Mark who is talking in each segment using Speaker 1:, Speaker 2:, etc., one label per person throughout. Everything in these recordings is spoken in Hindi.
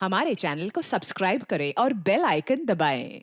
Speaker 1: हमारे चैनल को सब्सक्राइब करें और बेल आइकन दबाएं।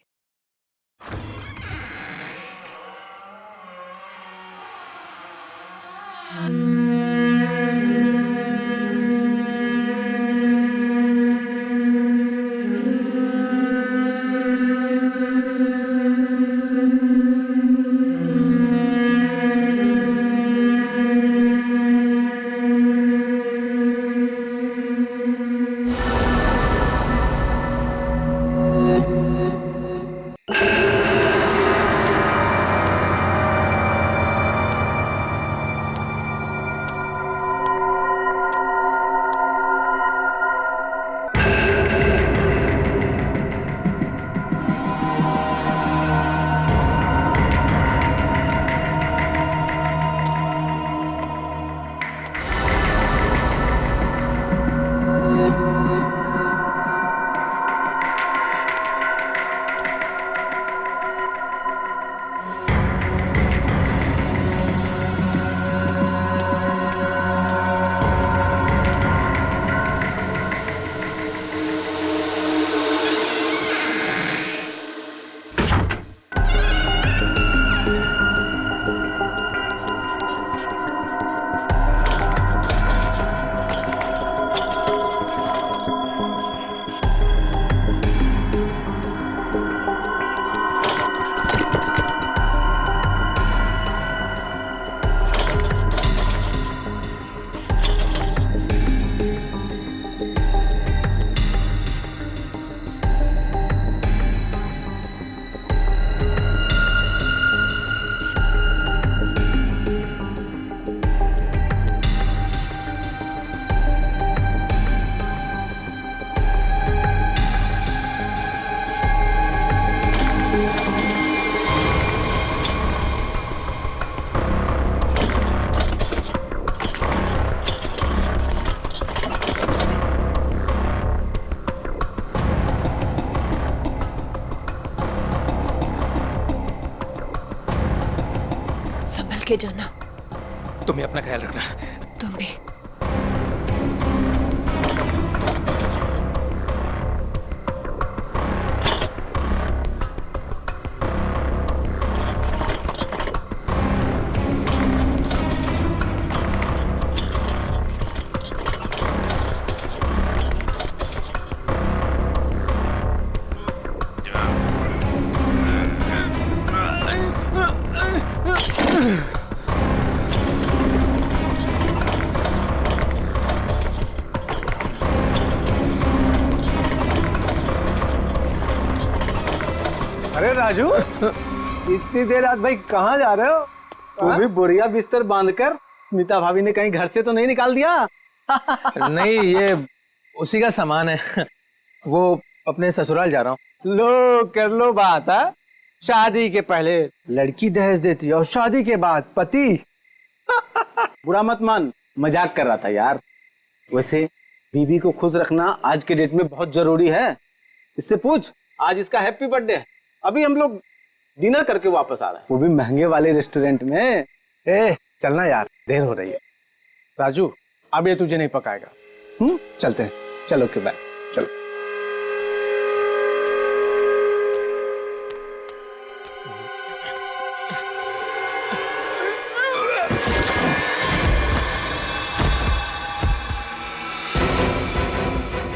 Speaker 2: संभल के जाना।
Speaker 3: तुम्हें अपना ख्याल रखना।
Speaker 2: तुम भी।
Speaker 4: अरे राजू, इतनी देर रात भाई कहाँ जा रहे हो? तू भी बोरिया बिस्तर बांधकर स्मिता भाभी ने कहीं घर से तो नहीं निकाल दिया?
Speaker 3: नहीं, ये उसी का सामान है। वो अपने ससुराल जा रहा हूँ।
Speaker 4: लो कर लो बात है। शादी के पहले लड़की दहेज देती है और शादी के बाद पति। बुरा मत मान, मजाक कर रहा था यार। वैसे बीवी को खुश रखना आज के डेट में बहुत जरूरी है। इससे पूछ, आज इसका हैप्पी बर्थडे है। अभी हम लोग डिनर करके वापस आ रहे हैं, वो भी महंगे वाले रेस्टोरेंट में। चलना यार, देर हो रही है। राजू, अब ये तुझे नहीं पकाएगा। चलते हैं। चलो के बाय। चलो।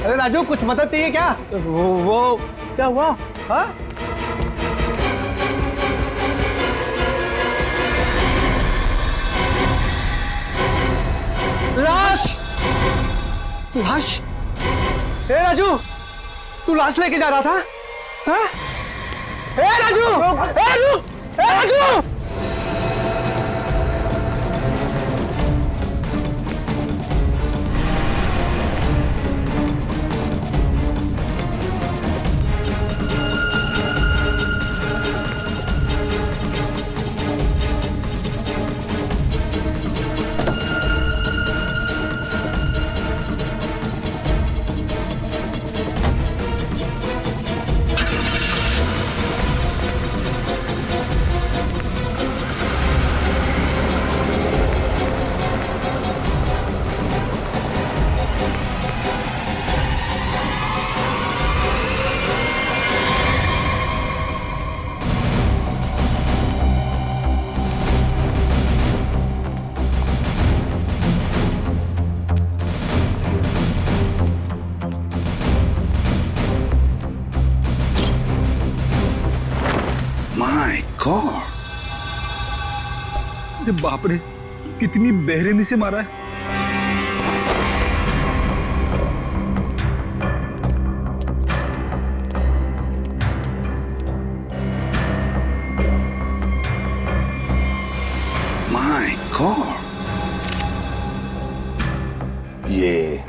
Speaker 4: अरे राजू, कुछ मदद चाहिए क्या?
Speaker 3: वो
Speaker 4: क्या हुआ? हाँ? लाश! लाश? ए राजू, तू लाश लेके जा रहा था? हाँ? ए राजू! ए राजू! ए राजू!
Speaker 5: गॉड,
Speaker 6: अरे बाप रे, कितनी बेरहमी से मारा है।
Speaker 5: माय गॉड, ये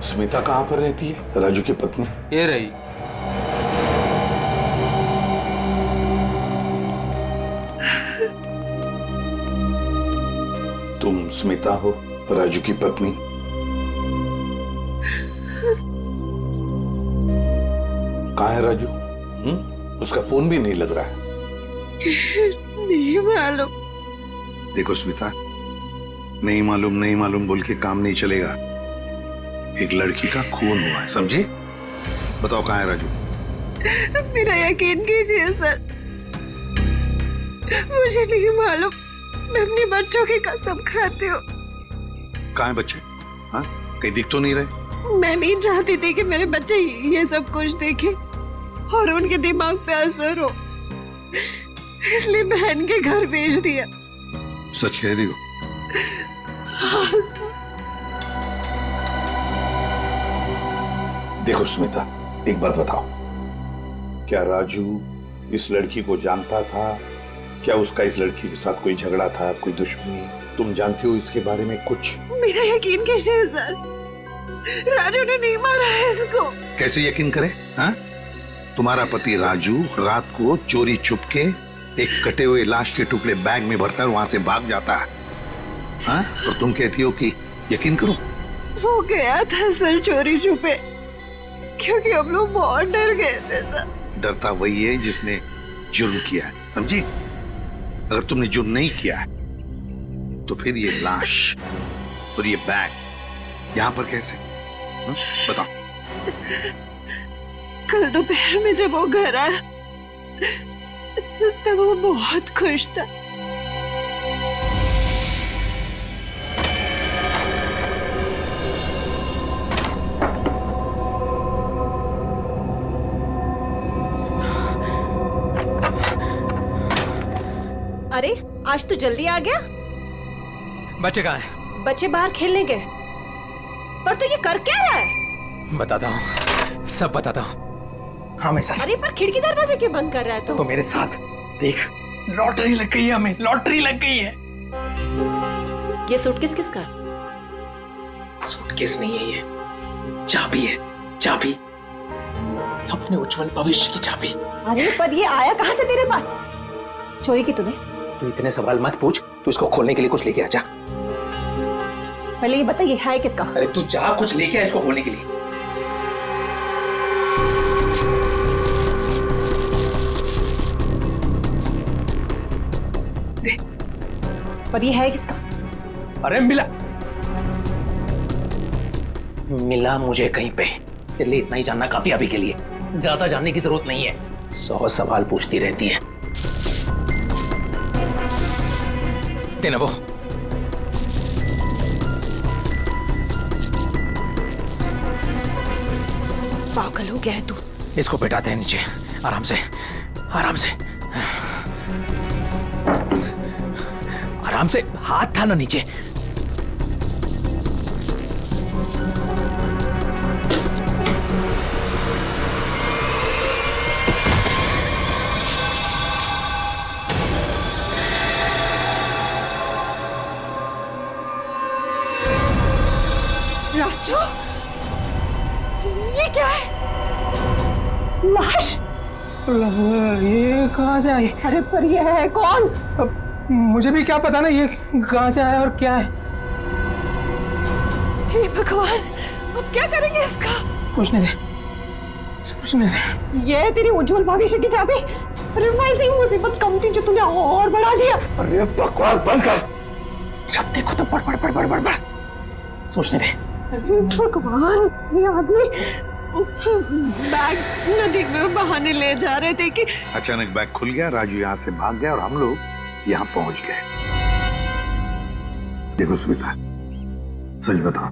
Speaker 5: स्मिता कहाँ पर रहती है, राजू की पत्नी?
Speaker 4: ये रही।
Speaker 5: तुम स्मिता हो, राजू की पत्नी? कहाँ है राजू? उसका फोन भी नहीं लग रहा है।
Speaker 2: नहीं मालूम।
Speaker 5: देखो स्मिता, नहीं मालूम बोल के काम नहीं चलेगा। एक लड़की का खून हुआ है, समझे? बताओ कहाँ है राजू?
Speaker 2: मेरा यकीन कीजिए सर, मुझे नहीं मालूम। मैं अपने बच्चों की कसम खाती हूँ।
Speaker 5: कहाँ है बच्चे? हाँ, कहीं दिख तो नहीं रहे?
Speaker 2: मैं नहीं चाहती थी कि मेरे बच्चे ये सब कुछ देखें और उनके दिमाग पे असर हो, इसलिए बहन के घर भेज दिया।
Speaker 5: सच कह रही हो? देखो स्मिता, एक बात बताओ, क्या राजू इस लड़की को जानता था? क्या उसका इस लड़की के साथ कोई झगड़ा था, कोई दुश्मनी? तुम जानती हो इसके बारे में कुछ?
Speaker 2: मेरा यकीन कीजिए सर, राजू ने नहीं मारा है इसको।
Speaker 5: कैसे यकीन करे? हाँ? तुम्हारा पति राजू रात को चोरी छुप के एक कटे हुए लाश के टुकड़े बैग में भरता है, वहां से भाग जाता है। हाँ? और तुम कहती हो कि यकीन करो?
Speaker 2: वो गया था सर चोरी छुपे, क्योंकि हम लोग बहुत डर गए थे सर।
Speaker 5: डरता वही है जिसने जुर्म किया है, समझी? अगर तुमने जुर्म नहीं किया है तो फिर ये लाश और ये बैग यहाँ पर कैसे? बताओ।
Speaker 2: कल दोपहर में जब वो घर आया तब वो बहुत खुश था।
Speaker 7: अरे आज तो जल्दी आ गया।
Speaker 3: बच्चे कहाँ हैं?
Speaker 7: बच्चे बाहर खेलने गए। पर तो ये कर क्या रहा है?
Speaker 3: बताता हूँ, सब बताता हूँ। हाँ मैं साथ।
Speaker 7: अरे पर खिड़की दरवाजे क्यों बंद कर रहा है
Speaker 3: तो मेरे साथ देख, लॉटरी लग गई है, हमें लॉटरी लग गई है।
Speaker 7: ये सूटकेस किसका?
Speaker 3: सूटकेस नहीं है, ये चाबी है, चाबी, अपने उज्जवल भविष्य की चाबी।
Speaker 7: अरे पर ये आया कहाँ से तेरे पास? चोरी की तूने?
Speaker 3: तू इतने सवाल मत पूछ, तू इसको खोलने के लिए कुछ लेके आ जा।
Speaker 7: पहले ये बता ये है किसका?
Speaker 3: अरे तू जा, कुछ लेके आ इसको खोलने के लिए।
Speaker 7: पर ये है किसका?
Speaker 3: अरे मिला मुझे कहीं पे। तेरे लिए इतना ही जानना काफी अभी के लिए, ज्यादा जानने की जरूरत नहीं है। 100 सवाल पूछती रहती है। देना वो।
Speaker 7: पागल हो गया है तू।
Speaker 3: इसको बैठाते हैं नीचे, आराम से, आराम से, आराम से। हाथ था ना नीचे।
Speaker 7: राजू, ये क्या है? लाश?
Speaker 3: ये कहाँ से आई?
Speaker 7: अरे पर ये है कौन?
Speaker 3: अब मुझे भी क्या पता ना ये कहाँ से आया और क्या है।
Speaker 7: हे भगवान, अब क्या करेंगे इसका?
Speaker 3: कुछ नहीं दे, कुछ नहीं दे।
Speaker 7: ये तेरी उज्जवल भविष्य की चाबी। अरे वैसी मुसीबत कम थी जो तूने और बढ़ा दिया।
Speaker 3: अरे बकवास बंद कर, जब देखो तो बड़ बड़ बड़ बड़ बड़ बड़ सोचने दे।
Speaker 7: भगवान, ये आदमी बैग नदी में बहाने ले जा रहे थे कि
Speaker 5: अचानक बैग खुल गया, राजू यहाँ से भाग गया और हम लोग यहाँ पहुंच गए। देखो स्मिता, सच बताओ,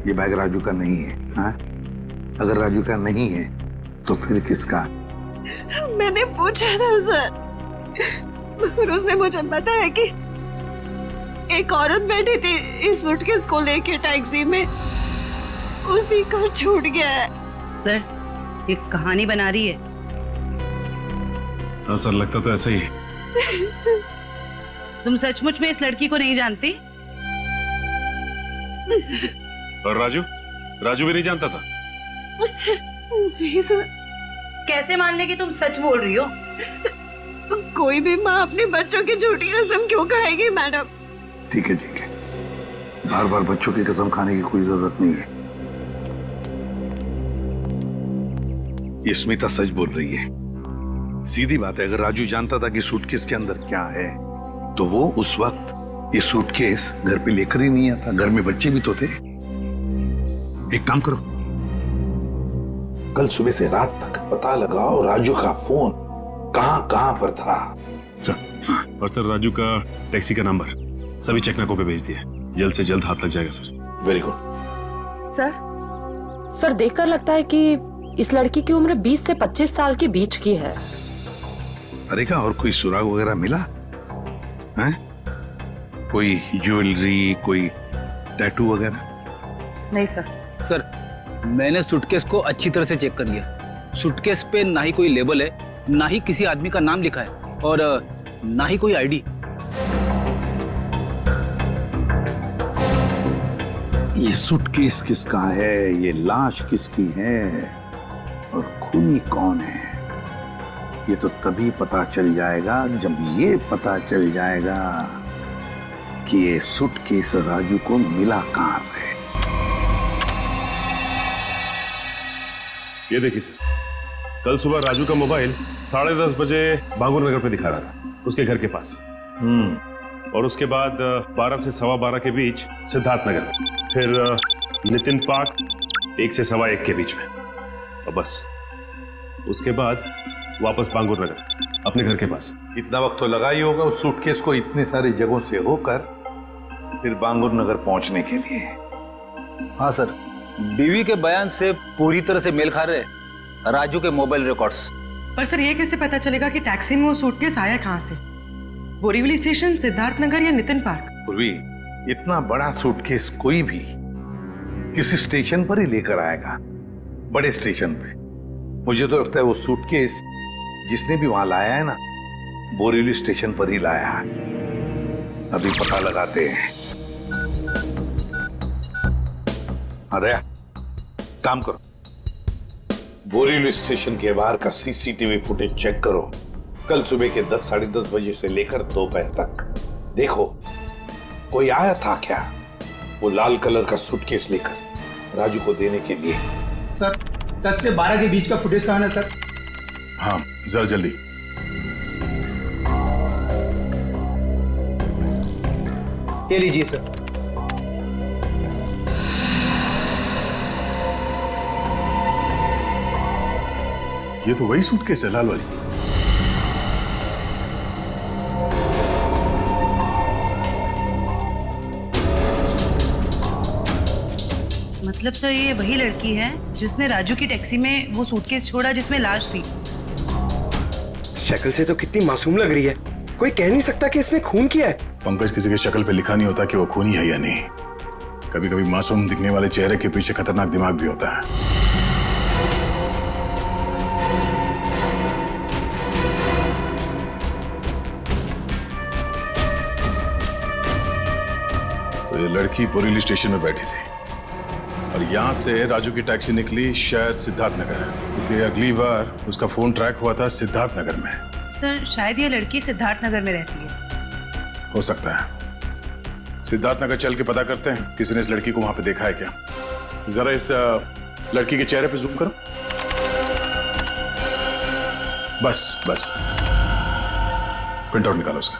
Speaker 5: ये बैग राजू का नहीं है। हाँ? अगर राजू का नहीं है तो फिर किसका?
Speaker 2: मैंने पूछा था सर, मगर उसने मुझे बताया कि एक औरत बैठी थी इस सूटकेस को लेके टैक्सी में, उसी को छूट गया है।
Speaker 8: सर ये कहानी बना रही है।
Speaker 6: हाँ सर, लगता तो ऐसा ही है।
Speaker 8: तुम सचमुच में इस लड़की को नहीं जानती?
Speaker 6: और राजू भी नहीं जानता था?
Speaker 2: नहीं सर।
Speaker 8: कैसे मान ले कि तुम सच बोल रही हो?
Speaker 2: कोई भी माँ अपने बच्चों की झूठी कसम क्यों खाएगी मैडम?
Speaker 5: ठीक है, बार बार बच्चों की कसम खाने की कोई जरूरत नहीं है। ये स्मिता सच बोल रही है। सीधी बात है, अगर राजू जानता था कि सूटकेस के अंदर क्या है तो वो उस वक्त ये सूटकेस घर पे लेकर ही नहीं आता। घर में बच्चे भी तो थे। एक काम करो, कल सुबह से रात तक पता लगाओ राजू का फोन कहां पर था।
Speaker 6: और सर राजू का टैक्सी का नंबर सभी चेकनाकों पे भेज दिया। जल्द से जल्द हाथ लग जाएगा सर।
Speaker 5: Very good.
Speaker 7: सर देखकर लगता है कि इस लड़की की उम्र 20 से 25 साल के बीच की है।
Speaker 5: अरे का और कोई सुराग वगैरह मिला है? कोई ज्वेलरी, कोई टैटू वगैरह?
Speaker 7: नहीं सर।
Speaker 4: सर मैंने सूटकेस को अच्छी तरह से चेक कर लिया। सूटकेस पे ना ही कोई लेबल है, ना ही किसी आदमी का नाम लिखा है और ना ही कोई आईडी।
Speaker 5: ये सूटकेस किसका है, ये लाश किसकी है और खूनी कौन है, ये तो तभी पता चल जाएगा जब ये पता चल जाएगा कि ये सूटकेस राजू को मिला कहां से।
Speaker 6: ये देखिए सर, कल सुबह राजू का मोबाइल 10:30 बजे बांगुर नगर पे दिखा रहा था, उसके घर के पास। और उसके बाद 12 से 12:15 के बीच सिद्धार्थ नगर, फिर नितिन पार्क 1 से 1:15 के बीच में, और बस उसके बाद वापस बांगुर नगर अपने घर के पास।
Speaker 5: इतना वक्त तो लगा ही होगा उस सूटकेस को इतने सारे जगहों से होकर फिर बांगुर नगर पहुंचने के लिए।
Speaker 4: हाँ सर, बीवी के बयान से पूरी तरह से मेल खा रहे राजू के मोबाइल रिकॉर्ड्स।
Speaker 9: पर सर ये कैसे पता चलेगा कि टैक्सी में वो सूटकेस आया कहाँ से? बोरीवली स्टेशन, सिद्धार्थ नगर या नितिन पार्क?
Speaker 5: पूर्वी, इतना बड़ा सूटकेस कोई भी किसी स्टेशन पर ही लेकर आएगा, बड़े स्टेशन पे। मुझे तो लगता है वो सूटकेस जिसने भी वहां लाया है ना, बोरीवली स्टेशन पर ही लाया है। अभी पता लगाते हैं। अदया, काम करो, बोरीवली स्टेशन के बाहर का सीसीटीवी फुटेज चेक करो। कल सुबह के 10, 10:30 बजे से लेकर दोपहर तक देखो कोई आया था क्या वो लाल कलर का सूटकेस लेकर राजू को देने के लिए।
Speaker 10: सर 10 से 12 के बीच का फुटेज कहां है सर?
Speaker 6: हाँ जरा जल्दी।
Speaker 10: ये लीजिए सर।
Speaker 6: ये तो वही सूटकेस है, लाल वाली।
Speaker 8: मतलब सर ये वही लड़की है जिसने राजू की टैक्सी में वो सूटकेस छोड़ा जिसमें लाश थी।
Speaker 10: शक्ल से तो कितनी मासूम लग रही है, कोई कह नहीं सकता कि इसने खून किया है।
Speaker 6: पंकज, किसी की शक्ल पे लिखा नहीं होता कि वो खूनी है या नहीं। कभी कभी मासूम दिखने वाले चेहरे के पीछे खतरनाक दिमाग भी होता है। तो ये लड़की बोरीवली स्टेशन में बैठी थी और यहाँ से राजू की टैक्सी निकली शायद सिद्धार्थ नगर, क्योंकि अगली बार उसका फोन ट्रैक हुआ था सिद्धार्थ नगर में।
Speaker 8: सर शायद ये लड़की सिद्धार्थ नगर में रहती है।
Speaker 6: हो सकता है। सिद्धार्थ नगर चल के पता करते हैं किसी ने इस लड़की को वहां पे देखा है क्या। जरा इस लड़की के चेहरे पे जूम करो। बस बस, प्रिंट आउट निकालो उसका।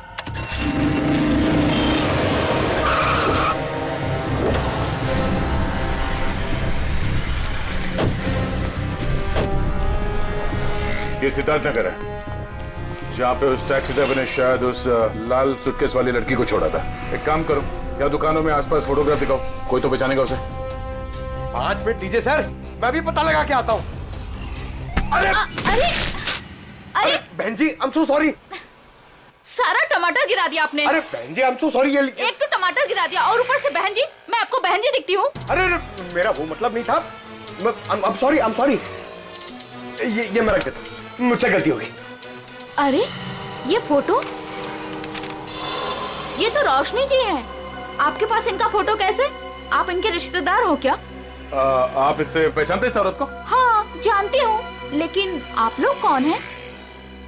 Speaker 6: ये सिद्धार्थ नगर है जहाँ पे उस टैक्सी ड्राइवर ने शायद उस लाल सूटकेस वाली लड़की को छोड़ा था। एक काम करो, या दुकानों में आसपास फोटोग्राफ दिखाओ, कोई तो पहचानेगा उसे।
Speaker 10: 5 मिनट दीजिए सर, मैं भी पता लगा के आता हूँ। अरे
Speaker 11: अरे
Speaker 10: बहन जी, I'm so sorry।
Speaker 11: सारा टमाटर गिरा दिया आपने।
Speaker 10: अरे बहन जी, I'm so sorry।
Speaker 11: एक तो टमाटर गिरा दिया और ऊपर से बहन जी, मैं आपको बहन जी दिखती हूँ?
Speaker 10: अरे मेरा वो मतलब नहीं था। I'm sorry। ये मैं रख देता हूँ, मुझसे गलती हो गई।
Speaker 11: अरे ये फोटो, ये तो रोशनी जी हैं। आपके पास इनका फोटो कैसे? आप इनके रिश्तेदार हो क्या?
Speaker 6: आप इससे पहचानते हैं इस औरत को?
Speaker 11: हाँ जानती हूँ, लेकिन आप लोग कौन हैं?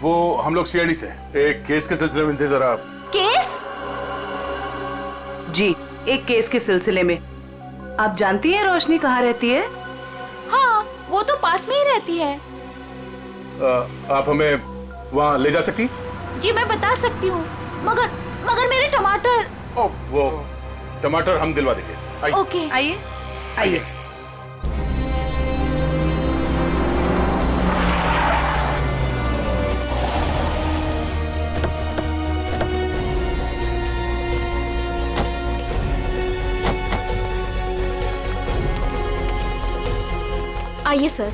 Speaker 6: वो हम लोग सीआईडी से एक केस के सिलसिले में इनसे जरा।
Speaker 11: केस?
Speaker 8: जी, एक केस के सिलसिले में। आप जानती हैं रोशनी कहाँ रहती है?
Speaker 11: हाँ, वो तो पास में ही रहती है।
Speaker 6: आप हमें वहाँ ले जा सकती?
Speaker 11: जी मैं बता सकती हूँ, मगर मेरे टमाटर।
Speaker 6: ओ, वो टमाटर हम दिलवा देंगे। आइए।
Speaker 11: ओके
Speaker 8: आइए आइए।
Speaker 11: आइए सर,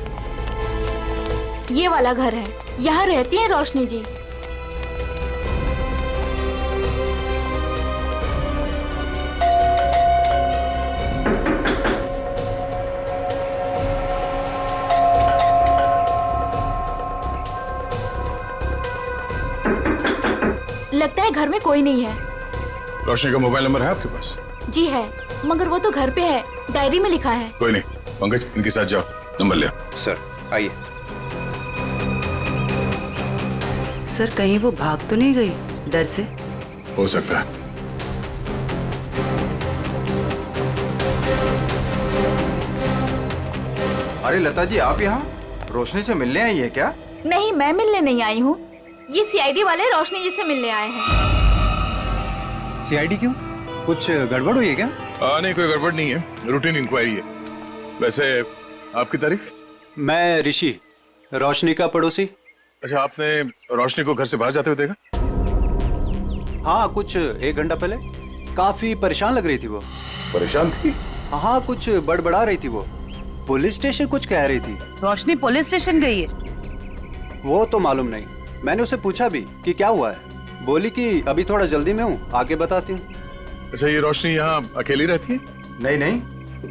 Speaker 11: ये वाला घर है, यहाँ रहती हैं रोशनी जी। लगता है घर में कोई नहीं है।
Speaker 6: रोशनी का मोबाइल नंबर है आपके पास?
Speaker 11: जी है, मगर वो तो घर पे है, डायरी में लिखा है।
Speaker 6: कोई नहीं, पंकज इनके साथ जाओ, नंबर ले।
Speaker 10: सर आइए।
Speaker 8: सर कहीं वो भाग तो नहीं गई डर से?
Speaker 6: हो सकता है।
Speaker 12: अरे लता जी, आप यहाँ रोशनी से मिलने आई है क्या?
Speaker 11: नहीं, मैं मिलने नहीं आई हूँ, ये सीआईडी वाले रोशनी जी से मिलने आए हैं।
Speaker 4: सीआईडी क्यों? कुछ गड़बड़ हुई है क्या?
Speaker 6: नहीं, कोई गड़बड़ नहीं है, रूटीन इंक्वायरी है। वैसे आपकी तारीफ?
Speaker 4: मैं ऋषि, रोशनी का पड़ोसी।
Speaker 6: अच्छा, आपने रोशनी को घर से बाहर जाते हुए देखा?
Speaker 4: हाँ, कुछ 1 घंटा पहले। काफी परेशान लग रही थी वो।
Speaker 6: परेशान थी?
Speaker 4: हाँ, कुछ बड़बड़ा रही थी वो। पुलिस स्टेशन कुछ कह रही थी।
Speaker 8: रोशनी पुलिस स्टेशन गई है?
Speaker 4: वो तो मालूम नहीं, मैंने उसे पूछा भी कि क्या हुआ है। बोली कि अभी थोड़ा जल्दी में हूँ, आके बताती हूँ।
Speaker 6: अच्छा, ये रोशनी यहाँ अकेली रहती है?
Speaker 12: नहीं,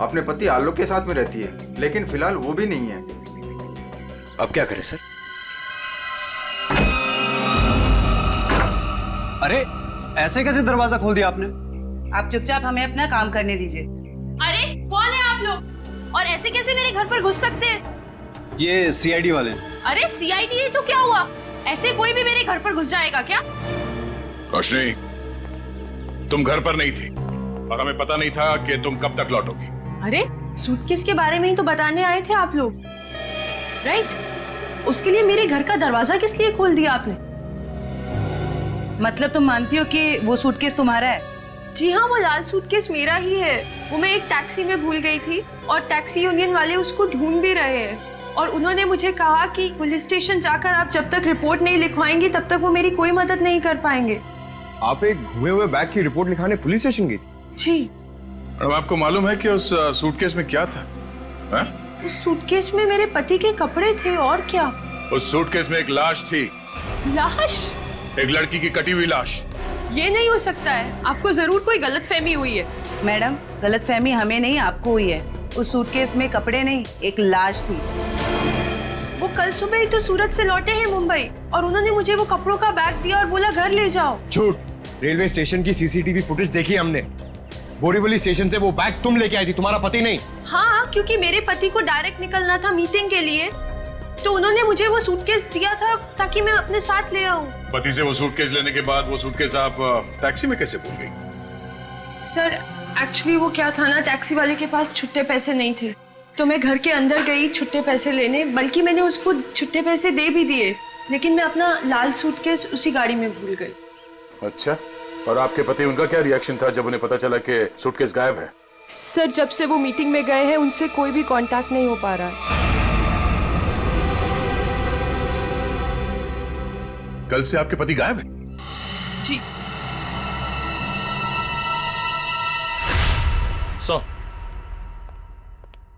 Speaker 12: अपने पति आलोक के साथ में रहती है, लेकिन फिलहाल वो भी नहीं है।
Speaker 10: अब क्या करें सर?
Speaker 4: अरे ऐसे कैसे दरवाजा खोल दिया आपने?
Speaker 8: आप चुपचाप हमें अपना काम करने दीजिए।
Speaker 2: अरे कौन है आप लोग, और ऐसे कैसे मेरे घर पर घुस सकते हैं?
Speaker 4: ये सीआईडी वाले।
Speaker 2: अरे सीआईडी है तो क्या हुआ, ऐसे कोई भी मेरे घर पर घुस जाएगा क्या?
Speaker 6: रोशनी, तुम घर पर नहीं थी और हमें पता नहीं था कि तुम कब तक लौटोगी।
Speaker 2: अरे सूटकेस के बारे में ही तो बताने आए थे आप लोग, राइट? उसके लिए मेरे घर का दरवाजा किस लिए खोल दिया आपने?
Speaker 8: मतलब तुम मानती हो कि वो सूटकेस तुम्हारा है?
Speaker 2: जी हाँ, वो लाल सूटकेस मेरा ही है। वो मैं एक टैक्सी में भूल गई थी और टैक्सी यूनियन वाले उसको ढूंढ भी रहे हैं, और उन्होंने मुझे कहा कि पुलिस स्टेशन जाकर आप जब तक रिपोर्ट नहीं लिखवाएंगी तब तक वो मेरी कोई मदद नहीं कर पाएंगे।
Speaker 10: आप एक घुमे हुए बैग की रिपोर्ट लिखाने पुलिस स्टेशन गई थी?
Speaker 2: जी।
Speaker 6: मैडम, आपको मालूम है कि उस सूटकेस में क्या था? है?
Speaker 2: उस सूटकेस में मेरे पति के कपड़े थे, और क्या?
Speaker 6: उस सूटकेस में एक लाश थी।
Speaker 2: लाश?
Speaker 6: एक लड़की की कटी हुई लाश।
Speaker 2: ये नहीं हो सकता है, आपको जरूर कोई गलतफहमी हुई है।
Speaker 8: मैडम, गलतफहमी हमें नहीं आपको हुई है। उस सूटकेस में कपड़े नहीं, एक लाश थी।
Speaker 2: वो कल सुबह ही तो सूरत से लौटे हैं मुंबई, और उन्होंने मुझे वो कपड़ों का बैग दिया और बोला घर ले जाओ।
Speaker 10: झूठ। रेलवे स्टेशन की सीसीटीवी फुटेज देखी हमने। बोरीवली स्टेशन से वो बैग तुम लेके आई थी, तुम्हारा पति नहीं।
Speaker 2: हाँ, क्योंकि मेरे पति को डायरेक्ट निकलना था मीटिंग के लिए, तो उन्होंने मुझे वो सूटकेस दिया था ताकि मैं अपने साथ ले आऊं।
Speaker 6: पति से वो सूटकेस लेने के बाद वो सूटकेस आप टैक्सी में कैसे भूल गई?
Speaker 2: सर एक्चुअली वो क्या था ना, टैक्सी वाले के पास छुट्टे पैसे नहीं थे, तो मैं घर के अंदर गई छुट्टे पैसे लेने, बल्कि मैंने उसको छुट्टे पैसे दे भी दिए, लेकिन मैं अपना लाल सूटकेस उसी गाड़ी में भूल गई।
Speaker 6: अच्छा, और आपके पति, उनका क्या रिएक्शन था जब उन्हें पता चला कि सूटकेस गायब है?
Speaker 2: सर जब से वो मीटिंग में गए हैं उनसे कोई भी कांटेक्ट नहीं हो पा रहा है।
Speaker 6: कल से आपके पति गायब है?
Speaker 2: जी।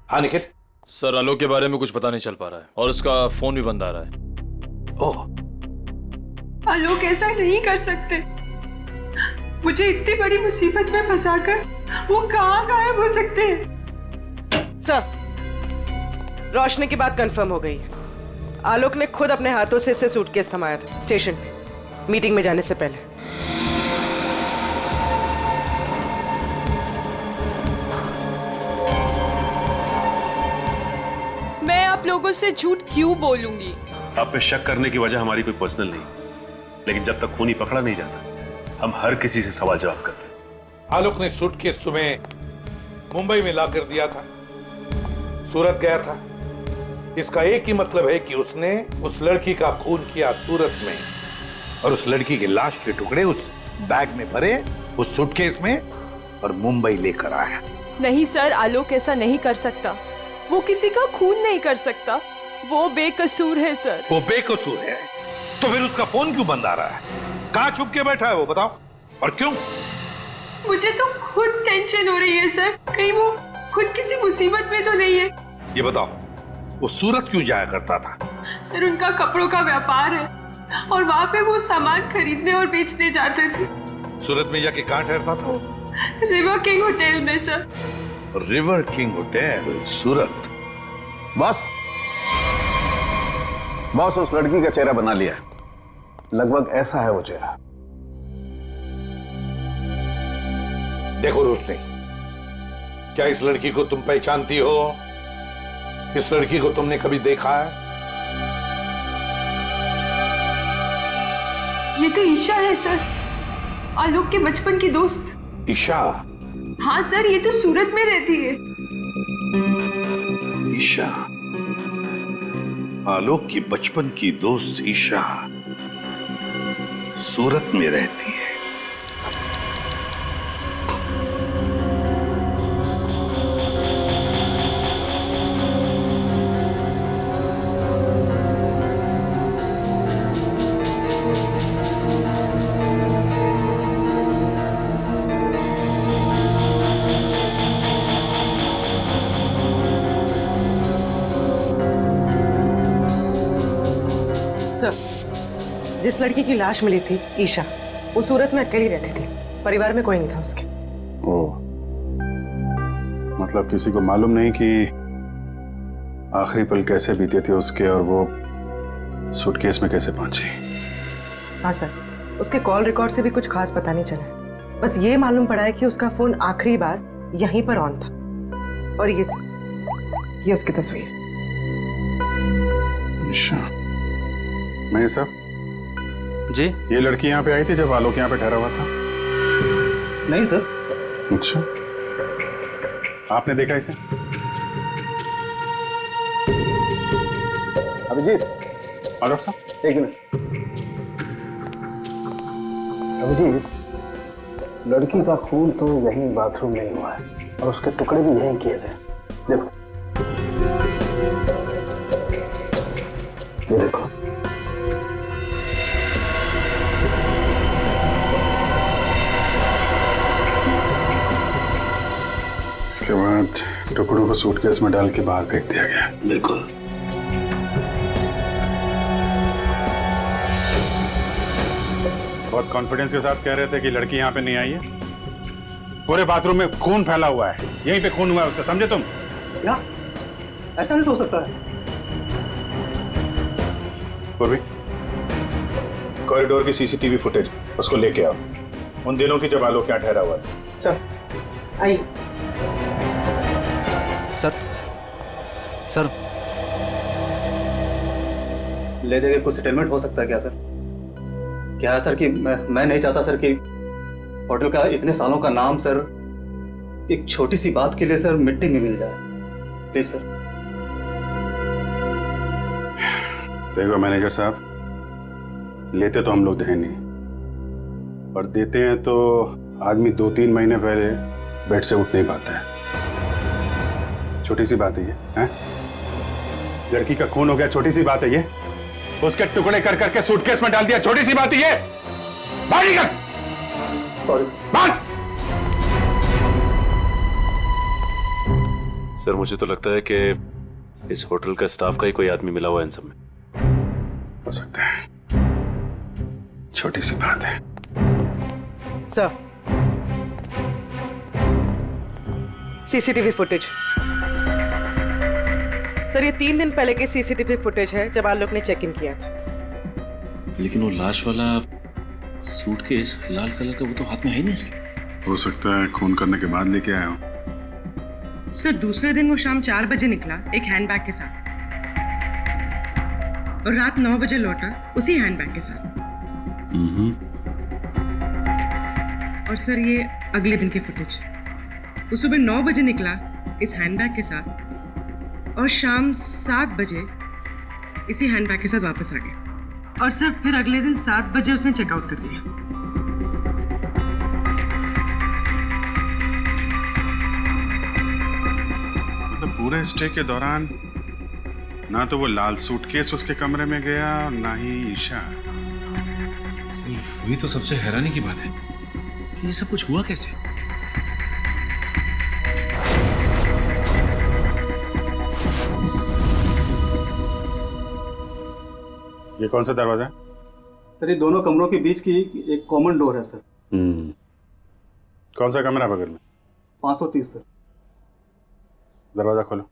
Speaker 10: हाँ निखिल।
Speaker 13: सर, आलोक के बारे में कुछ पता नहीं चल पा रहा है और उसका फोन भी बंद आ रहा है।
Speaker 10: ओह,
Speaker 7: आलोक ऐसा नहीं कर सकते। मुझे इतनी बड़ी मुसीबत में फंसाकर वो कहाँ गायब हो सकते हैं?
Speaker 9: सर, रोशनी की बात कंफर्म हो गई है। आलोक ने खुद अपने हाथों से इसे सूटकेस थमाया था स्टेशन पे, मीटिंग में जाने से पहले।
Speaker 7: मैं आप लोगों से झूठ क्यों बोलूंगी?
Speaker 6: आप पे शक करने की वजह हमारी कोई पर्सनल नहीं, लेकिन जब तक खूनी पकड़ा नहीं जाता हम हर किसी से सवाल जवाब करते हैं।
Speaker 5: आलोक ने सूटकेस तुम्हें मुंबई में ला कर दिया था, सूरत गया था। इसका एक ही मतलब है कि उसने उस लड़की का खून किया सूरत में, और उस लड़की की लाश के टुकड़े उस बैग में भरे, उस सूटकेस में, और मुंबई लेकर आया।
Speaker 7: नहीं सर, आलोक ऐसा नहीं कर सकता। वो किसी का खून नहीं कर सकता। वो बेकसूर है सर।
Speaker 5: वो बेकसूर है तो फिर उसका फोन क्यों बंद आ रहा है? कहां छुप के बैठा है वो, बताओ, और क्यों?
Speaker 7: मुझे तो खुद टेंशन हो रही है सर, कहीं वो खुद किसी मुसीबत में तो नहीं है।
Speaker 5: ये बताओ, वो सूरत क्यों जाया करता था?
Speaker 7: सर, उनका कपड़ों का व्यापार है और वहाँ पे वो सामान खरीदने और बेचने जाते थे।
Speaker 5: सूरत में जाके कहां ठहरता था वो?
Speaker 7: रिवर किंग होटल में सर।
Speaker 5: रिवर किंग होटल, सूरत।
Speaker 4: बॉस उस लड़की का चेहरा बना लिया, लगभग ऐसा है वो चेहरा।
Speaker 5: देखो रोशनी, क्या इस लड़की को तुम पहचानती हो? इस लड़की को तुमने कभी देखा है?
Speaker 7: ये तो ईशा है सर, आलोक के बचपन की दोस्त।
Speaker 5: ईशा?
Speaker 7: हाँ सर, ये तो सूरत में रहती है।
Speaker 5: ईशा, आलोक की बचपन की दोस्त ईशा सूरत में रहती है।
Speaker 9: जिस लड़की की लाश मिली थी ईशा, वो सूरत में अकेली रहती थी, परिवार में कोई नहीं था उसके।
Speaker 6: ओह, मतलब किसी को मालूम नहीं कि आखिरी पल कैसे बीते थे उसके, और वो सूटकेस में कैसे पहुंची।
Speaker 9: हाँ सर, उसके कॉल रिकॉर्ड से भी कुछ खास पता नहीं चला। बस ये मालूम पड़ा है कि उसका फोन आखिरी बार यहीं पर ऑन था। और ये उसकी तस्वीर।
Speaker 6: अच्छा, मैं सब
Speaker 4: जी,
Speaker 6: ये लड़की यहाँ पे आई थी जब आलोक यहाँ पे ठहरा हुआ था?
Speaker 4: नहीं सर।
Speaker 6: अच्छा, आपने देखा इसे?
Speaker 4: अभिजीत,
Speaker 6: डॉक्टर साहब
Speaker 4: एक मिनट। अभिजीत, लड़की का खून तो यहीं बाथरूम में ही हुआ है और उसके टुकड़े भी यहीं किए थे। देखो, ये देखो।
Speaker 6: इसके बाद टुकड़ों को सूटकेस में डाल के बाहर फेंक दिया गया।
Speaker 5: बिल्कुल।
Speaker 6: बहुत कॉन्फिडेंस के साथ कह रहे थे कि लड़की यहाँ पे नहीं आई है। पूरे बाथरूम में खून फैला हुआ है, यहीं पे खून हुआ है उसका, समझे तुम?
Speaker 4: क्या? ऐसा नहीं हो सकता है।
Speaker 6: पूर्वी, कॉरिडोर की सीसीटीवी फुटेज उसको लेके आओ, उन दिनों की जब आलोक यहाँ ठहरा हुआ था।
Speaker 9: सर, आई।
Speaker 4: सर, ले देके कुछ सेटलमेंट हो सकता है क्या सर? क्या है सर कि मैं नहीं चाहता सर कि होटल का इतने सालों का नाम सर एक छोटी सी बात के लिए सर मिट्टी में मिल जाए। Please sir.
Speaker 6: देखो मैनेजर साहब, लेते तो हम लोग हैं नहीं, और देते हैं तो आदमी 2-3 महीने पहले बेड से उठ नहीं पाता है। छोटी सी बात है ये, हैं? लड़की का खून हो गया, छोटी सी बात है ये। उसके टुकड़े कर करके सूटकेस में डाल दिया, छोटी सी बात है ये। बाहर निकल।
Speaker 4: Sorry sir.
Speaker 6: बात।
Speaker 13: सर, मुझे तो लगता है कि इस होटल का स्टाफ का ही कोई आदमी मिला हुआ है इन सब में।
Speaker 6: हो सकता है। छोटी सी बात है।
Speaker 9: Sir, CCTV footage. सर, ये 3 दिन पहले की सीसीटीवी फुटेज है जब आलोक ने चेक इन किया था।
Speaker 13: लेकिन वो लाश वाला सूटकेस लाल कलर का, वो तो हाथ में है ही नहीं इसके।
Speaker 6: हो सकता है खून करने के बाद लेके आया हो।
Speaker 9: सर, दूसरे दिन वो शाम 4 बजे निकला एक हैंडबैग के साथ और रात 9 बजे लौटा उसी हैंडबैग के साथ। और सर, ये अगले दिन की फुटेज। वो सुबह 9 बजे निकला इस हैंडबैग के साथ और शाम 7 बजे इसी हैंडबैग के साथ वापस आ गया। और सर, फिर अगले दिन 7 बजे उसने चेकआउट कर दिया।
Speaker 6: मतलब पूरे स्टे के दौरान ना तो वो लाल सूटकेस उसके कमरे में गया और ना ही ईशा।
Speaker 13: सिर्फ वही तो सबसे हैरानी की बात है कि ये सब कुछ हुआ कैसे।
Speaker 6: ये कौन सा दरवाजा है?
Speaker 4: सर, ये दोनों कमरों के बीच की एक कॉमन डोर है सर।
Speaker 6: कौन सा कमरा बगल में?
Speaker 4: 530 सर।
Speaker 6: दरवाजा खोलो।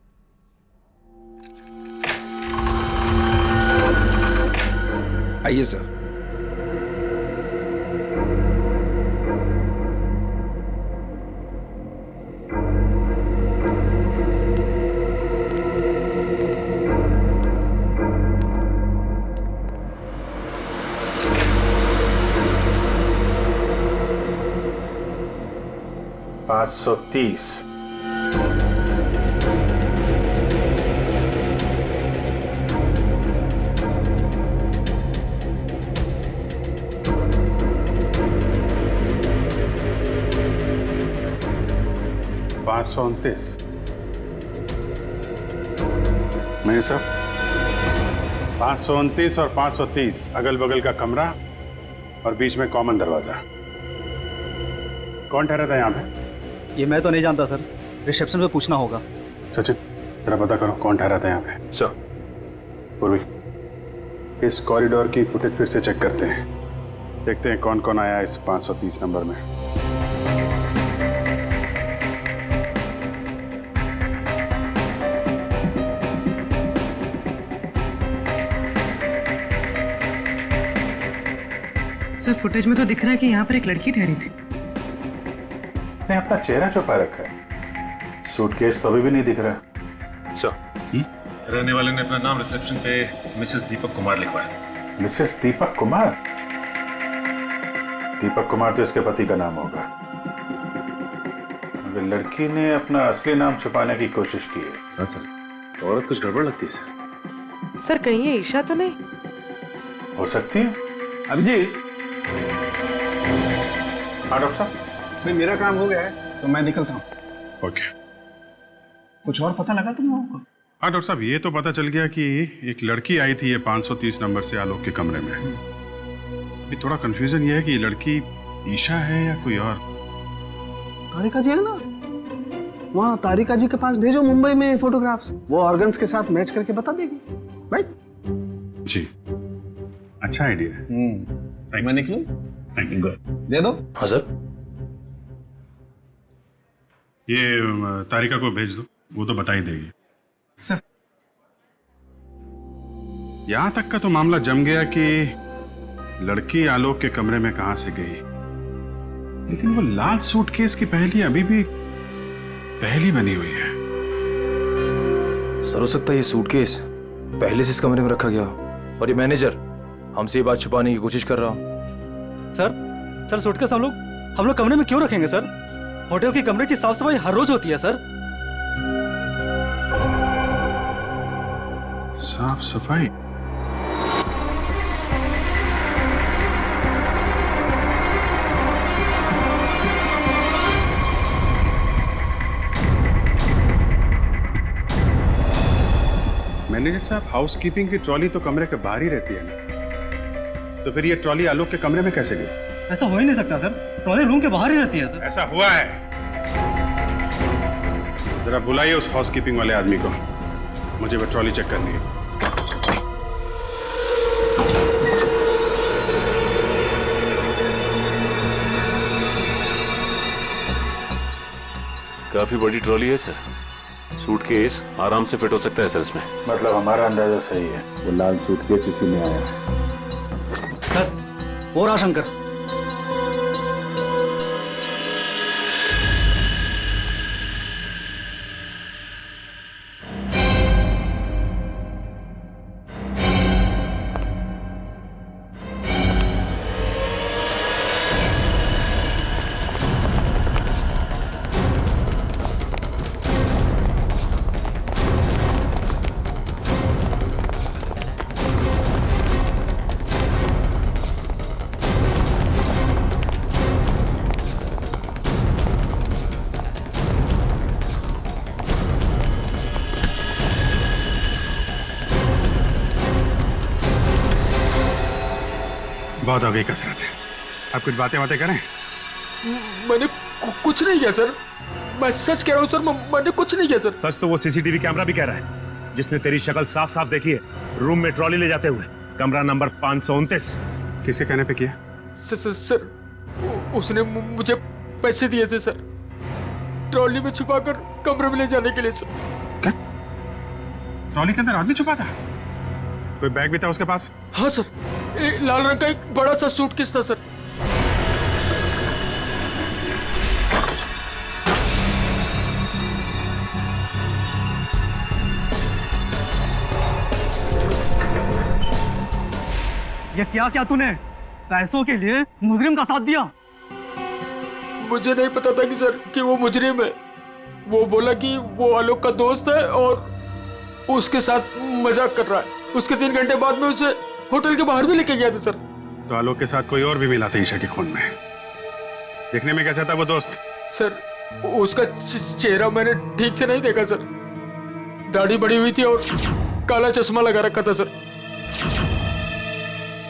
Speaker 10: आइए सर।
Speaker 6: $530। $529। नहीं सर, 529 और 530 अगल बगल का कमरा और बीच में कॉमन दरवाजा। कौन ठहरा था यहाँ पे?
Speaker 4: ये मैं तो नहीं जानता सर, रिसेप्शन पे पूछना होगा।
Speaker 6: सचिन, जरा पता करो कौन ठहरा था यहाँ पे। सर। पूर्वी, इस कॉरिडोर की फुटेज फिर से चेक करते हैं, देखते हैं कौन कौन आया इस 530 नंबर में।
Speaker 9: सर, फुटेज में तो दिख रहा है कि यहाँ पर एक लड़की ठहरी थी।
Speaker 6: ने अपना चेहरा छुपा रखा है, सूटकेस तो अभी भी नहीं दिख रहा।
Speaker 13: सर, रहने वाले ने अपना नाम रिसेप्शन पे मिसेस दीपक कुमार लिखवाया था।
Speaker 6: मिसेस दीपक कुमार? दीपक कुमार तो इसके पति का नाम होगा, मगर लड़की ने अपना असली नाम छुपाने की कोशिश की है।
Speaker 13: हाँ सर, तो औरत कुछ गड़बड़ लगती है सर।
Speaker 9: सर, कहीं ये ईशा तो नहीं?
Speaker 6: हो सकती है।
Speaker 4: अभिजीत।
Speaker 6: हाँ डॉक्टर साहब।
Speaker 4: भाई, मेरा काम हो गया है तो मैं निकलता हूँ।
Speaker 6: ओके।
Speaker 4: कुछ और पता लगा तुम लोगों को?
Speaker 6: हाँ डॉक्टर साहब, ये तो पता चल गया कि एक लड़की आई थी ये 530 नंबर से आलोक के कमरे में। ये थोड़ा कंफ्यूजन ये है कि ये लड़की ईशा है या कोई और।
Speaker 4: तारिका जी है ना, वहाँ तारिका जी के पास भेजो मुंबई में फोटोग्राफ्स, वो ऑर्गन्स के साथ मैच करके बता देगी। राइट
Speaker 6: जी, अच्छा आइडिया है।
Speaker 4: मैं निकलूं?
Speaker 6: Thank you.
Speaker 4: दे दो।
Speaker 13: हाँ सर।
Speaker 6: ये तारिका को भेज दो, वो तो बता ही देगी।
Speaker 4: सर,
Speaker 6: यहां तक का तो मामला जम गया कि लड़की आलोक के कमरे में कहां से गई, लेकिन वो लाल सूटकेस की पहेली अभी भी पहेली बनी हुई है।
Speaker 13: सर, हो सकता है ये सूटकेस पहले से इस कमरे में रखा गया और ये मैनेजर हमसे ये बात छुपाने की कोशिश कर रहा हो।
Speaker 4: सर सूटकेस हम लोग कमरे में क्यों रखेंगे सर? होटल के कमरे की साफ सफाई हर रोज होती है सर।
Speaker 6: साफ सफाई? मैनेजर साहब, हाउसकीपिंग की ट्रॉली तो कमरे के बाहर ही रहती है ना, तो फिर ये ट्रॉली आलोक के कमरे में कैसे गई?
Speaker 4: ऐसा हो ही नहीं सकता सर, ट्रॉली रूम के बाहर ही रहती है सर।
Speaker 6: ऐसा हुआ है। जरा बुलाइए उस हाउसकीपिंग वाले आदमी को, मुझे वो ट्रॉली चेक करनी है। काफी बड़ी ट्रॉली है सर, सूटकेस आराम से फिट हो सकता है सर इसमें।
Speaker 13: मतलब हमारा अंदाजा सही है, वो लाल सूटकेस इसी में आया।
Speaker 4: सर वो रहा शंकर।
Speaker 14: बहुत हो गई कसरत, अब कुछ बातें करें।
Speaker 13: मैंने कुछ नहीं किया सर, मैं सच कह रहा हूँ सर, मैंने कुछ नहीं किया सर।
Speaker 6: सच तो वो सीसीटीवी कैमरा भी कह रहा है, जिसने तेरी शक्ल साफ साफ देखी है रूम में ट्रॉली ले जाते हुए, कमरा नंबर 529।
Speaker 14: किसके कहने पे किया?
Speaker 13: सर उसने मुझे पैसे दिए थे सर, ट्रॉली में छुपाकर कमरे में ले जाने के लिए सर।
Speaker 14: क्या? ट्रॉली के अंदर आदमी छुपा था? कोई बैग भी था उसके पास?
Speaker 13: हाँ सर, लाल रंग का एक बड़ा सा सूटकेस था सर।
Speaker 4: ये क्या क्या तूने पैसों के लिए मुजरिम का साथ दिया?
Speaker 13: मुझे नहीं पता था कि सर कि वो मुजरिम है। वो बोला कि वो आलोक का दोस्त है और उसके साथ मजाक कर रहा है। उसके 3 घंटे बाद में उसे होटल के बाहर भी लेके गया था सर।
Speaker 14: तो आलोक के साथ कोई और भी मिला था ईशा के खून में? देखने में कैसा था वो दोस्त?
Speaker 13: सर उसका चेहरा मैंने ठीक से नहीं देखा सर, दाढ़ी बड़ी हुई थी और काला चश्मा लगा रखा था सर।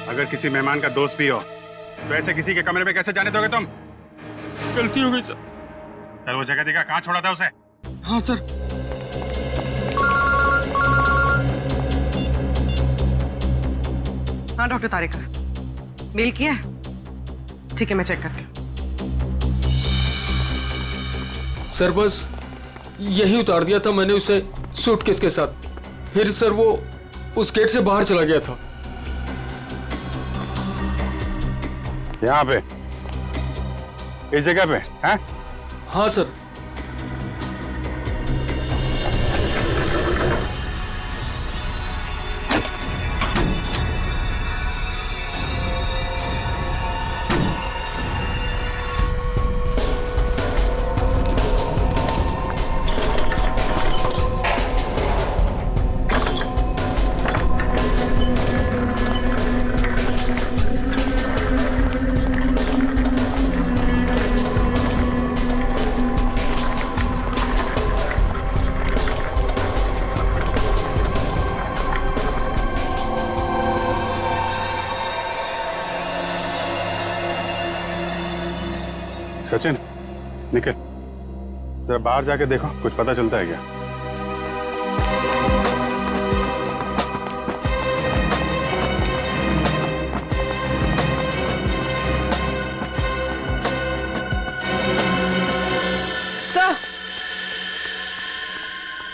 Speaker 14: अगर किसी मेहमान का दोस्त भी हो तो ऐसे किसी के कमरे में कैसे जाने दोगे तुम?
Speaker 13: गलती हो गई सर।
Speaker 14: चल वो जगह दिखा, कहाँ छोड़ा था उसे?
Speaker 13: हाँ सर।
Speaker 9: हाँ डॉक्टर तारिका, मेल किया है? ठीक है, मैं चेक करती हूँ।
Speaker 13: सर बस यही उतार दिया था मैंने उसे सूटकेस के साथ, फिर सर वो उस गेट से बाहर चला गया था।
Speaker 14: यहाँ पे, इस जगह पे? हैं?
Speaker 13: हाँ सर।
Speaker 14: सचिन निकल, जरा बाहर जाके देखो, कुछ पता चलता है क्या?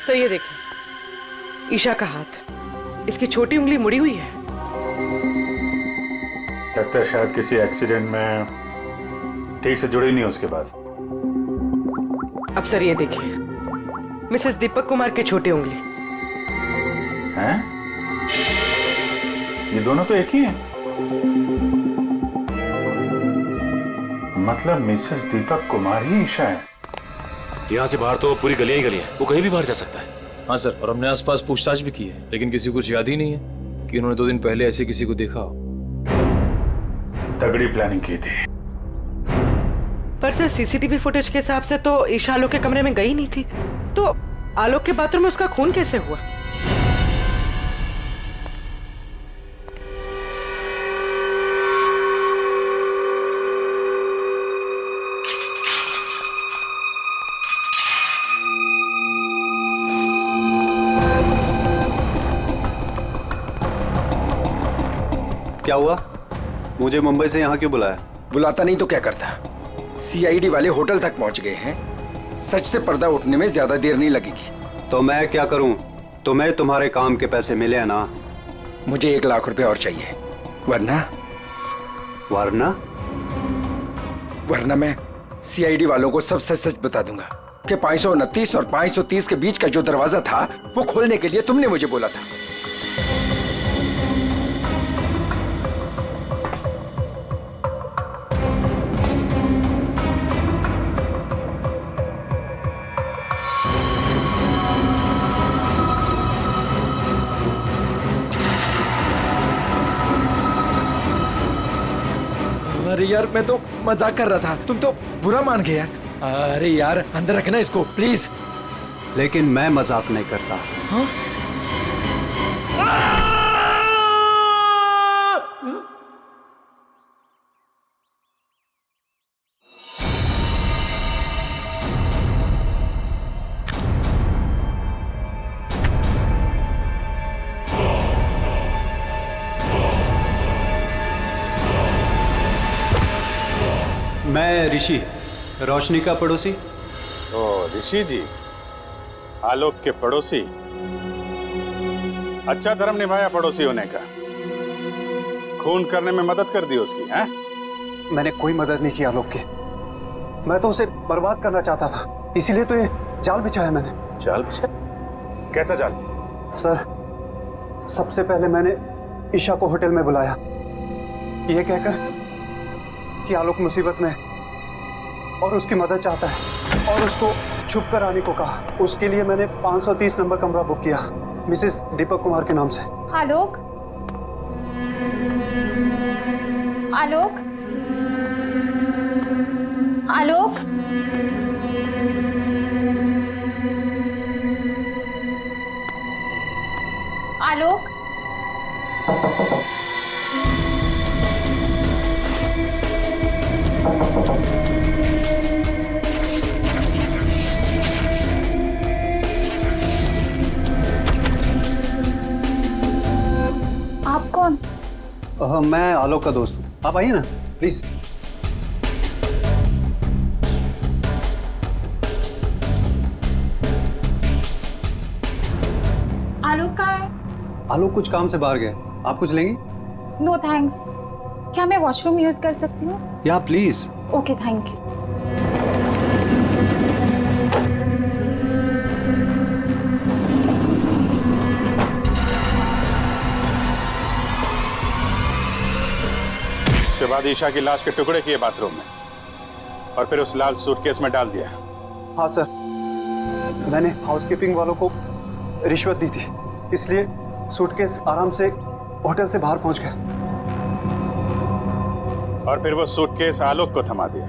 Speaker 9: सर ये देखिए, ईशा का हाथ, इसकी छोटी उंगली मुड़ी हुई है।
Speaker 6: लगता है शायद किसी एक्सीडेंट में ठीक से जुड़ी नहीं उसके बाद।
Speaker 9: अब सर ये देखिए, मिसेस दीपक कुमार की छोटी उंगली।
Speaker 6: हैं? ये दोनों तो एक ही हैं। मतलब मिसेस दीपक कुमार ही ईशा है।
Speaker 13: यहाँ से बाहर तो पूरी गलियां ही गलियां हैं, वो कहीं भी बाहर जा सकता है। हाँ सर, और हमने आसपास पूछताछ भी की है, लेकिन किसी को कुछ याद ही नहीं है कि उन्होंने 2 दिन पहले ऐसे किसी को देखा हो।
Speaker 6: तगड़ी प्लानिंग की थी।
Speaker 9: पर सर सीसीटीवी फुटेज के हिसाब से तो ईशा आलोक के कमरे में गई नहीं थी, तो आलोक के बाथरूम में उसका खून कैसे हुआ?
Speaker 4: क्या हुआ? मुझे मुंबई से यहाँ क्यों बुलाया?
Speaker 10: बुलाता नहीं तो क्या करता? सीआईडी वाले होटल तक पहुंच गए हैं, सच से पर्दा उठने में ज्यादा देर नहीं लगेगी।
Speaker 14: तो मैं क्या करूं? तुम्हें तुम्हारे काम के पैसे मिले हैं ना?
Speaker 10: मुझे 1 लाख रुपए और चाहिए, वरना वरना मैं सीआईडी वालों को सब सच सच बता दूंगा कि 529 और 530 के बीच का जो दरवाजा था वो खोलने के लिए तुमने मुझे बोला था। अरे यार मैं तो मजाक कर रहा था, तुम तो बुरा मान गए यार। अरे यार अंदर रखना इसको प्लीज।
Speaker 14: लेकिन मैं मजाक नहीं करता।
Speaker 10: हाँ?
Speaker 14: मैं ऋषि, रोशनी का पड़ोसी।
Speaker 6: ओ ऋषि जी, आलोक के पड़ोसी। अच्छा धर्म निभाया पड़ोसी होने का। खून करने में मदद कर दी उसकी, हैं?
Speaker 14: मैंने कोई मदद नहीं की आलोक की। मैं तो उसे बर्बाद करना चाहता था, इसीलिए तो ये जाल बिछाया मैंने।
Speaker 6: जाल बिछाया? कैसा जाल?
Speaker 14: सर, सबसे पहले मैंने ईशा को होटल में बुलाया, ये कहकर कि आलोक मुसीबत में और उसकी मदद चाहता है, और उसको छुप कर आने को कहा। उसके लिए मैंने 530 नंबर कमरा बुक किया मिसेस दीपक कुमार के नाम से।
Speaker 11: आलोक, आलोक, आलोक, आलोक, आप कौन?
Speaker 14: मैं आलोक का दोस्त हूँ। आप आइए ना प्लीज।
Speaker 11: आलोक कहाँ है?
Speaker 14: आलोक कुछ काम से बाहर गए। आप कुछ लेंगी?
Speaker 11: No thanks. क्या मैं वॉशरूम यूज कर सकती हूँ?
Speaker 14: या प्लीज।
Speaker 11: Okay thank you.
Speaker 6: उसके बाद ईशा की लाश के टुकड़े किए बाथरूम में, और फिर उस लाल सूटकेस में डाल दिया।
Speaker 14: हाँ सर, मैंने हाउसकीपिंग वालों को रिश्वत दी थी, इसलिए सूटकेस आराम से होटल से बाहर पहुंच गया।
Speaker 6: और फिर वो सूटकेस आलोक को थमा दिया,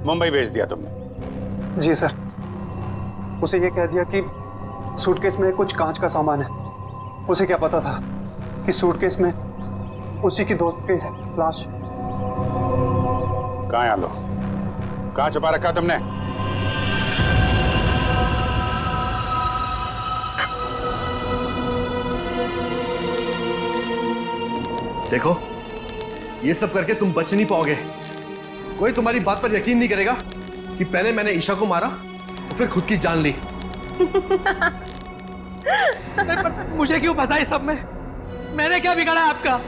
Speaker 6: मुंबई भेज दिया तुमने?
Speaker 14: जी सर, उसे ये कह दिया कि सूटकेस में कुछ कांच का सामान है। उसे क्या पता था कि सूटकेस में उसी की दोस्त की लाश।
Speaker 6: कहाँ है आलोक? कहाँ छुपा रखा तुमने?
Speaker 15: देखो, ये सब करके तुम बच नहीं पाओगे। कोई तुम्हारी बात पर यकीन नहीं करेगा कि पहले मैंने ईशा को मारा और फिर खुद की जान ली।
Speaker 16: मुझे क्यों फंसा इस सब में? मैंने क्या बिगाड़ा आपका?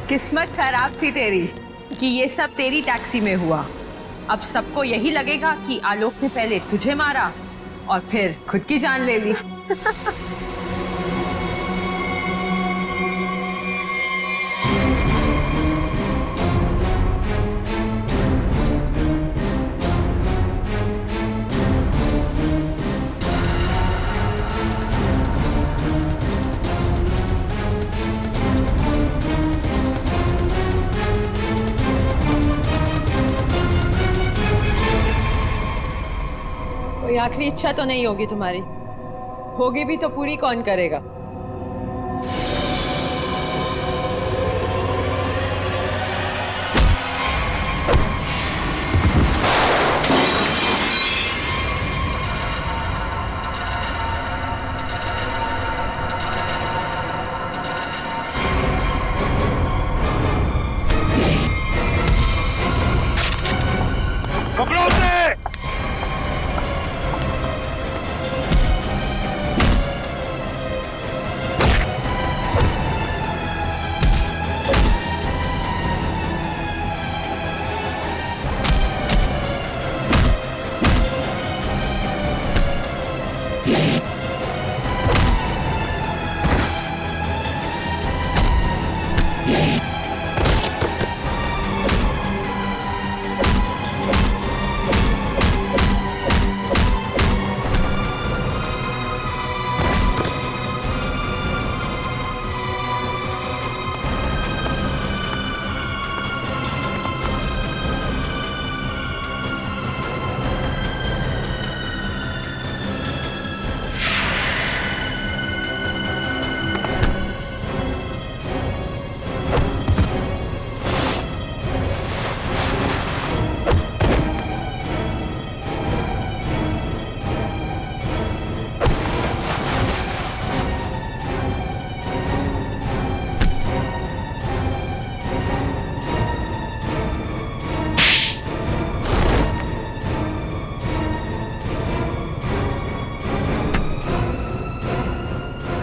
Speaker 17: किस्मत खराब थी तेरी कि ये सब तेरी टैक्सी में हुआ। अब सबको यही लगेगा कि आलोक ने पहले तुझे मारा और फिर खुद की जान ले ली। कोई आखिरी इच्छा तो नहीं होगी तुम्हारी? होगी भी तो पूरी कौन करेगा?
Speaker 6: पकड़ो उसे!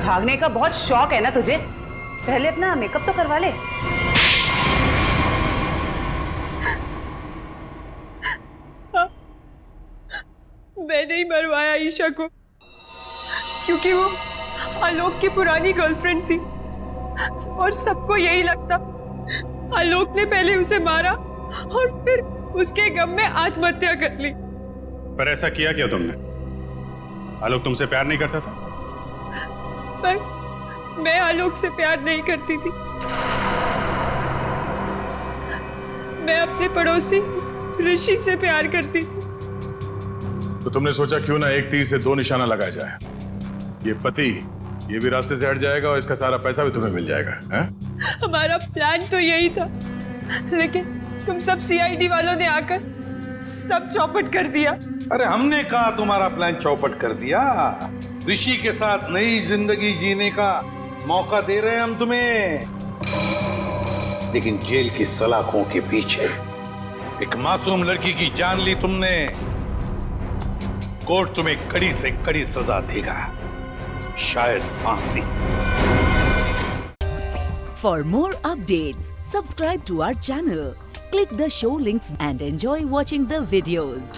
Speaker 8: भागने का बहुत शौक है ना तुझे? पहले अपना मेकअप तो करवा ले।
Speaker 7: मैंने ही मरवाया ईशा को, क्योंकि वो आलोक की पुरानी गर्लफ्रेंड थी और सबको यही लगता आलोक ने पहले उसे मारा और फिर उसके गम में आत्महत्या कर ली।
Speaker 6: पर ऐसा किया क्या तुमने? आलोक तुमसे प्यार नहीं करता था?
Speaker 7: पर मैं आलोक से प्यार नहीं करती थी। मैं अपने पड़ोसी ऋषि से प्यार करती थी।
Speaker 6: तो तुमने सोचा क्यों ना एक तीर से दो निशाना लगाया जाए। ये पति ये भी रास्ते से हट जाएगा और इसका सारा पैसा भी तुम्हें मिल जाएगा। है?
Speaker 7: हमारा प्लान तो यही था, लेकिन तुम सब सीआईडी वालों ने आकर सब चौपट कर दिया।
Speaker 5: अरे हमने कहा तुम्हारा प्लान चौपट कर दिया। ऋषि के साथ नई जिंदगी जीने का मौका दे रहे हैं हम तुम्हें, लेकिन जेल की सलाखों के पीछे एक मासूम लड़की की जान ली तुमने। कोर्ट तुम्हें कड़ी से कड़ी सजा देगा, शायद फांसी।
Speaker 18: For more updates, subscribe to our channel, click the show links and enjoy watching the videos.